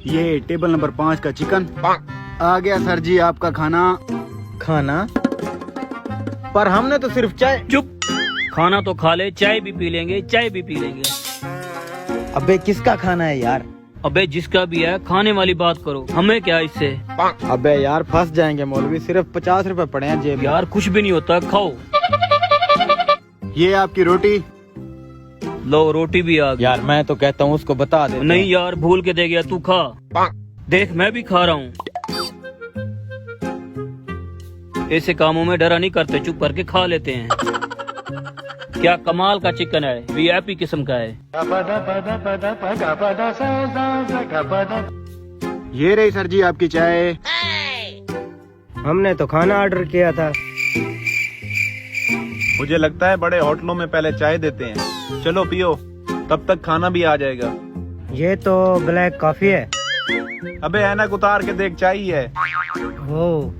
ये table number 5 का chicken आ गया सर जी आपका खाना। खाना? पर हमने तो सिर्फ चाय। चुप। खाना तो खा ले, चाय भी पी लेंगे, चाय भी पी लेंगे। अबे किसका खाना है यार? अबे जिसका भी है, खाने वाली बात करो, हमें क्या इससे। अबे यार फंस जाएंगे मौलवी, सिर्फ 50 रुपए पड़े हैं जेब में। यार कुछ भी नहीं होता, खाओ। ये आपकी रोटी। लो रोटी भी आ गई। यार मैं तो कहता हूँ उसको बता दे। नहीं यार भूल के दे गया, तू खा। देख मैं भी खा रहा हूँ। ऐसे कामों में डरा नहीं करते, चुप करके खा लेते हैं। क्या कमाल का चिकन है, वीआईपी किस्म का है। ये रही सर जी आपकी चाय। हमने तो खाना ऑर्डर किया था। मुझे लगता है बड़े होटलों में पहले चाय देते हैं। चलो पियो, तब तक खाना भी आ जाएगा। ये तो ब्लैक कॉफी है। अबे ऐनक उतार के देख, चाय ही है। वो